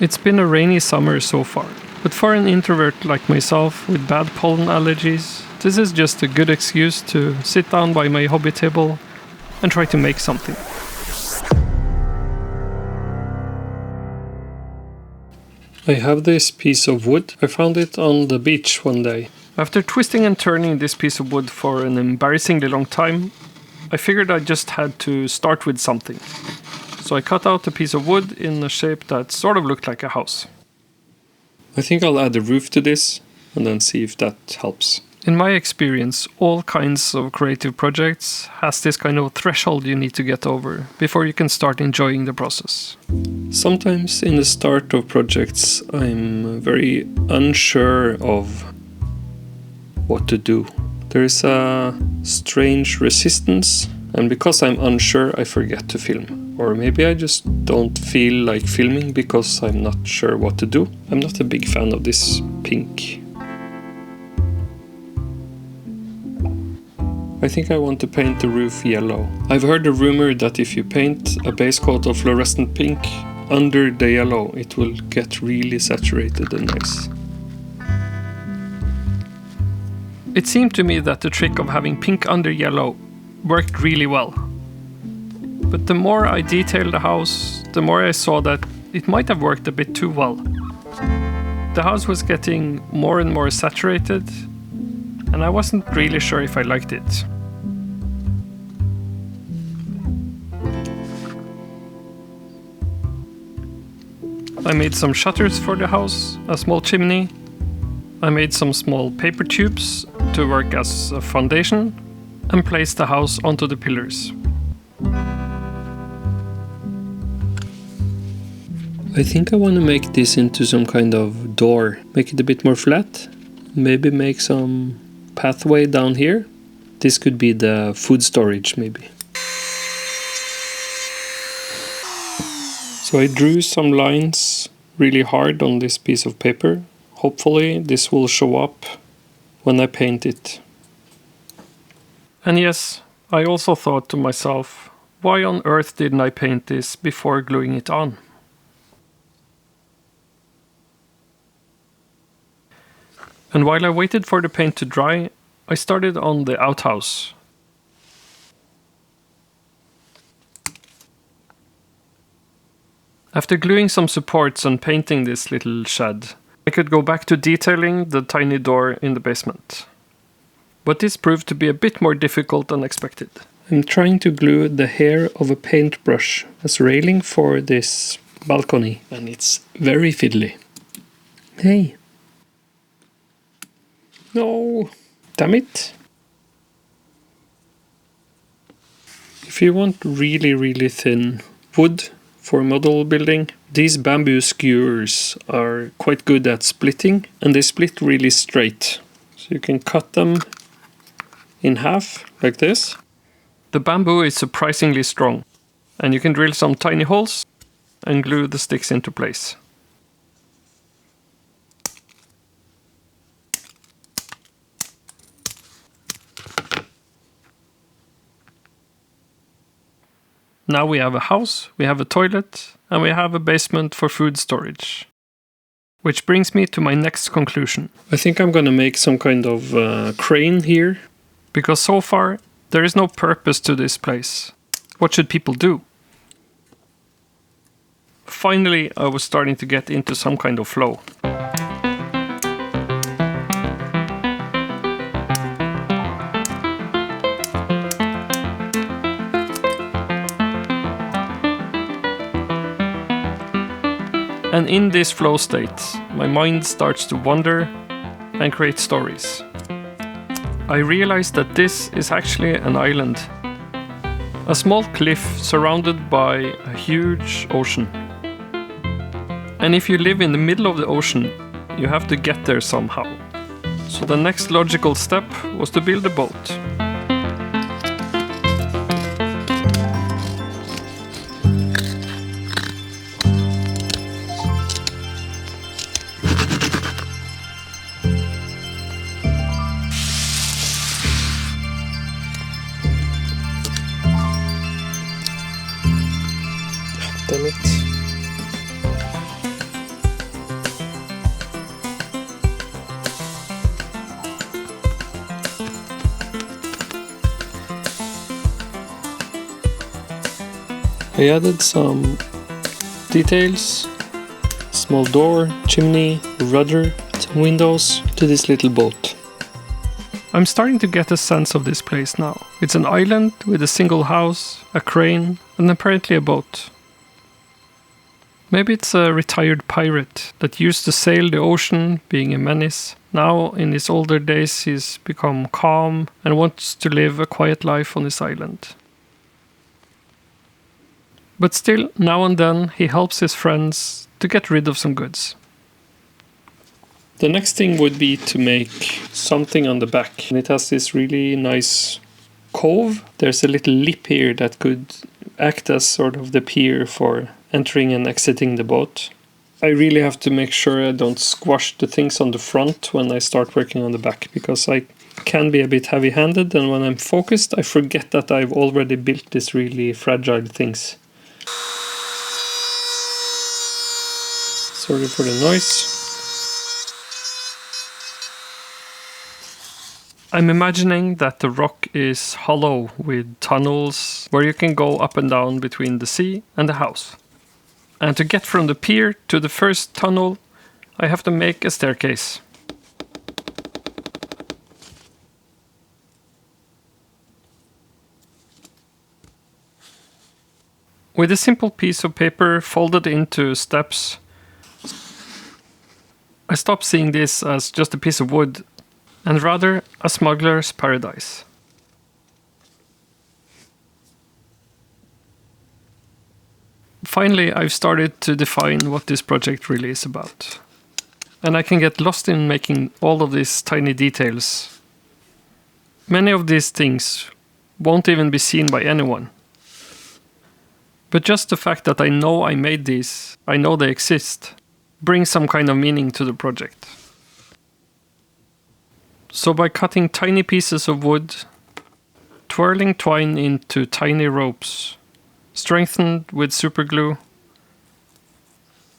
It's been a rainy summer so far, but for an introvert like myself with bad pollen allergies, this is just a good excuse to sit down by my hobby table and try to make something. I have this piece of wood. I found it on the beach one day. After twisting and turning this piece of wood for an embarrassingly long time, I figured I just had to start with something. So I cut out a piece of wood in a shape that sort of looked like a house. I think I'll add a roof to this and then see if that helps. In my experience, all kinds of creative projects has this kind of threshold you need to get over before you can start enjoying the process. Sometimes in the start of projects, I'm very unsure of what to do. There is a strange resistance, and because I'm unsure, I forget to film. Or maybe I just don't feel like filming because I'm not sure what to do. I'm not a big fan of this pink. I think I want to paint the roof yellow. I've heard a rumor that if you paint a base coat of fluorescent pink under the yellow, it will get really saturated and nice. It seemed to me that the trick of having pink under yellow worked really well. But the more I detailed the house, the more I saw that it might have worked a bit too well. The house was getting more and more saturated, and I wasn't really sure if I liked it. I made some shutters for the house, a small chimney. I made some small paper tubes to work as a foundation and placed the house onto the pillars. I think I want to make this into some kind of door. Make it a bit more flat. Maybe make some pathway down here. This could be the food storage maybe. So I drew some lines really hard on this piece of paper. Hopefully this will show up when I paint it. And yes, I also thought to myself, why on earth didn't I paint this before gluing it on? And while I waited for the paint to dry, I started on the outhouse. After gluing some supports and painting this little shed, I could go back to detailing the tiny door in the basement. But this proved to be a bit more difficult than expected. I'm trying to glue the hair of a paintbrush as railing for this balcony, and it's very fiddly. Hey. No, damn it. If you want really thin wood for model building, these bamboo skewers are quite good at splitting, and they split really straight. So you can cut them in half like this. The bamboo is surprisingly strong, and you can drill some tiny holes and glue the sticks into place. Now we have a house, we have a toilet, and we have a basement for food storage. Which brings me to my next conclusion. I think I'm gonna make some kind of crane here. Because so far, there is no purpose to this place. What should people do? Finally, I was starting to get into some kind of flow. And in this flow state, my mind starts to wander and create stories. I realized that this is actually an island. A small cliff surrounded by a huge ocean. And if you live in the middle of the ocean, you have to get there somehow. So the next logical step was to build a boat. Damn it. I added some details, small door, chimney, rudder, some windows to this little boat. I'm starting to get a sense of this place now. It's an island with a single house, a crane, and apparently a boat. Maybe it's a retired pirate that used to sail the ocean, being a menace. Now, in his older days, he's become calm and wants to live a quiet life on this island. But still, now and then, he helps his friends to get rid of some goods. The next thing would be to make something on the back. And it has this really nice cove. There's a little lip here that could act as sort of the pier for entering and exiting the boat. I really have to make sure I don't squash the things on the front when I start working on the back, because I can be a bit heavy-handed, and when I'm focused I forget that I've already built these really fragile things. Sorry for the noise. I'm imagining that the rock is hollow with tunnels where you can go up and down between the sea and the house. And to get from the pier to the first tunnel, I have to make a staircase. With a simple piece of paper folded into steps, I stop seeing this as just a piece of wood, and rather a smuggler's paradise. Finally, I've started to define what this project really is about. And I can get lost in making all of these tiny details. Many of these things won't even be seen by anyone. But just the fact that I know I made these, I know they exist, brings some kind of meaning to the project. So by cutting tiny pieces of wood, twirling twine into tiny ropes, strengthened with superglue,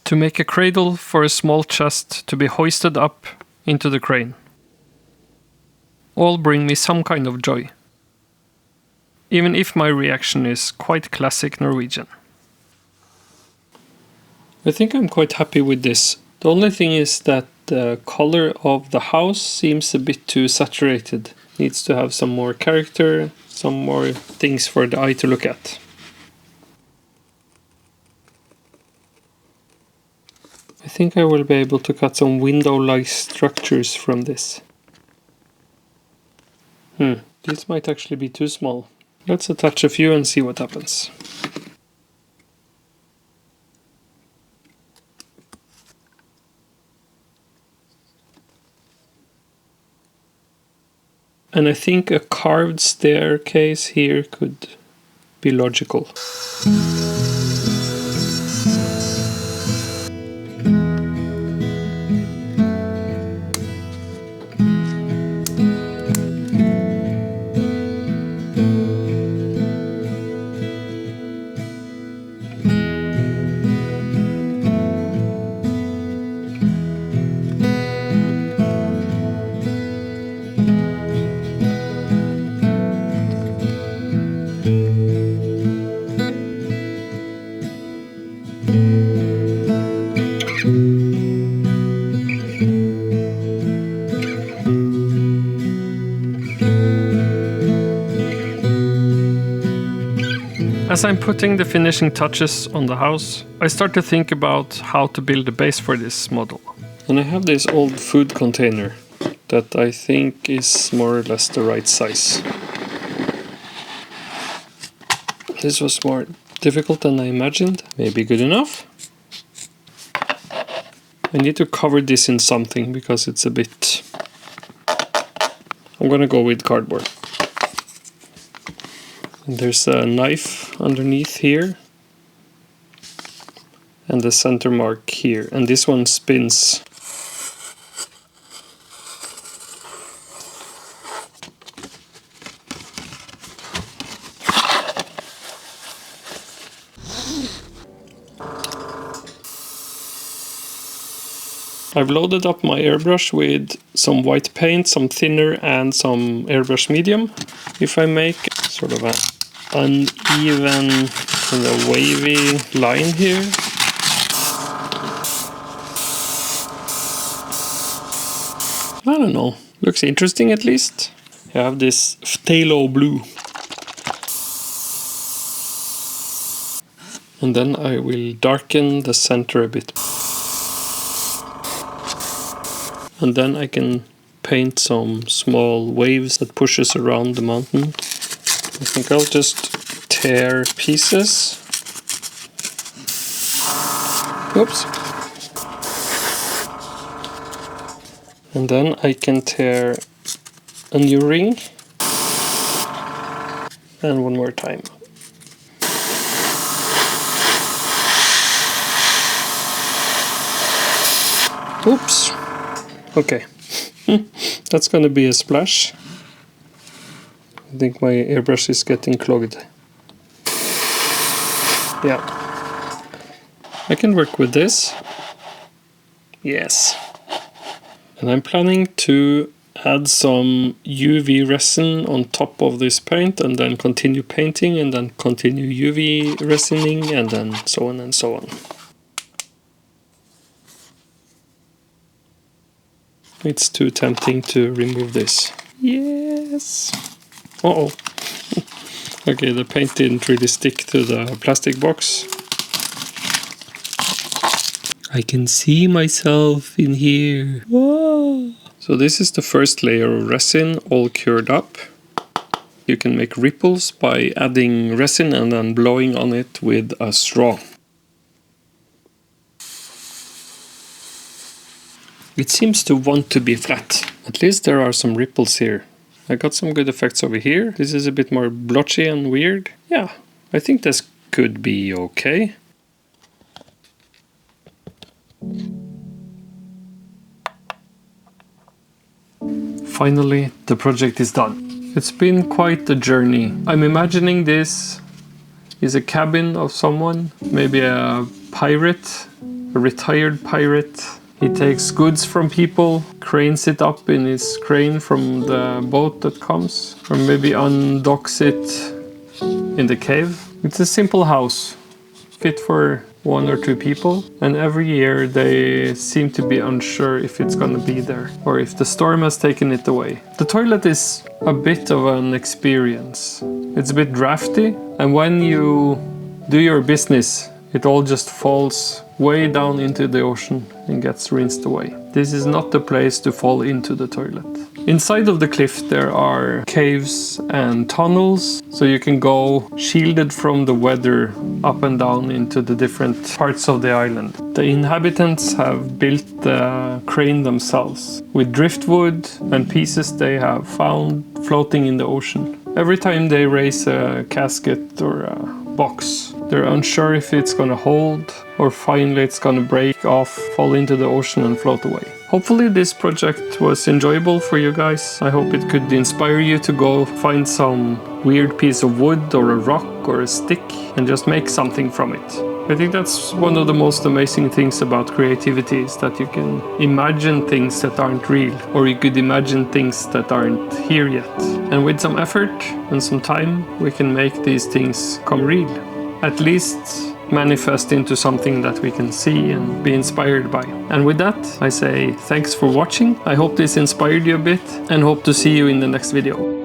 to make a cradle for a small chest to be hoisted up into the crane. All bring me some kind of joy, even if my reaction is quite classic Norwegian. I think I'm quite happy with this. The only thing is that the color of the house seems a bit too saturated. Needs to have some more character, some more things for the eye to look at. I think I will be able to cut some window-like structures from this. These might actually be too small. Let's attach a few and see what happens. And I think a carved staircase here could be logical. As I'm putting the finishing touches on the house, I start to think about how to build a base for this model. And I have this old food container that I think is more or less the right size. This was more difficult than I imagined. Maybe good enough. I need to cover this in something because it's a bit... I'm gonna go with cardboard. And there's a knife underneath here. And the center mark here. And this one spins. I've loaded up my airbrush with some white paint, some thinner and some airbrush medium. If I make sort of a uneven kind of wavy line here. I don't know, looks interesting at least. I have this phthalo blue. And then I will darken the center a bit. And then I can paint some small waves that pushes around the mountain. I think I'll just tear pieces. Oops. And then I can tear a new ring. And one more time. Oops. Okay. That's gonna be a splash. I think my airbrush is getting clogged. Yeah. I can work with this. Yes. And I'm planning to add some UV resin on top of this paint and then continue painting and then continue UV resining and then so on and so on. It's too tempting to remove this. Yes! Uh-oh. Okay, the paint didn't really stick to the plastic box. I can see myself in here. Whoa! So this is the first layer of resin all cured up. You can make ripples by adding resin and then blowing on it with a straw. It seems to want to be flat. At least there are some ripples here. I got some good effects over here. This is a bit more blotchy and weird. Yeah, I think this could be okay. Finally, the project is done. It's been quite a journey. I'm imagining this is a cabin of someone, maybe a pirate, a retired pirate. He takes goods from people, cranes it up in his crane from the boat that comes, or maybe undocks it in the cave. It's a simple house, fit for 1 or 2 people, and every year they seem to be unsure if it's gonna be there, or if the storm has taken it away. The toilet is a bit of an experience. It's a bit drafty, and when you do your business, it all just falls way down into the ocean and gets rinsed away. This is not the place to fall into the toilet. Inside of the cliff there are caves and tunnels, so you can go shielded from the weather up and down into the different parts of the island. The inhabitants have built the crane themselves with driftwood and pieces they have found floating in the ocean. Every time they raise a casket or a box, they're unsure if it's gonna hold or finally it's gonna break off, fall into the ocean and float away. Hopefully this project was enjoyable for you guys. I hope it could inspire you to go find some weird piece of wood or a rock or a stick and just make something from it. I think that's one of the most amazing things about creativity, is that you can imagine things that aren't real, or you could imagine things that aren't here yet. And with some effort and some time, we can make these things come real. At least manifest into something that we can see and be inspired by. And with that, I say thanks for watching. I hope this inspired you a bit and hope to see you in the next video.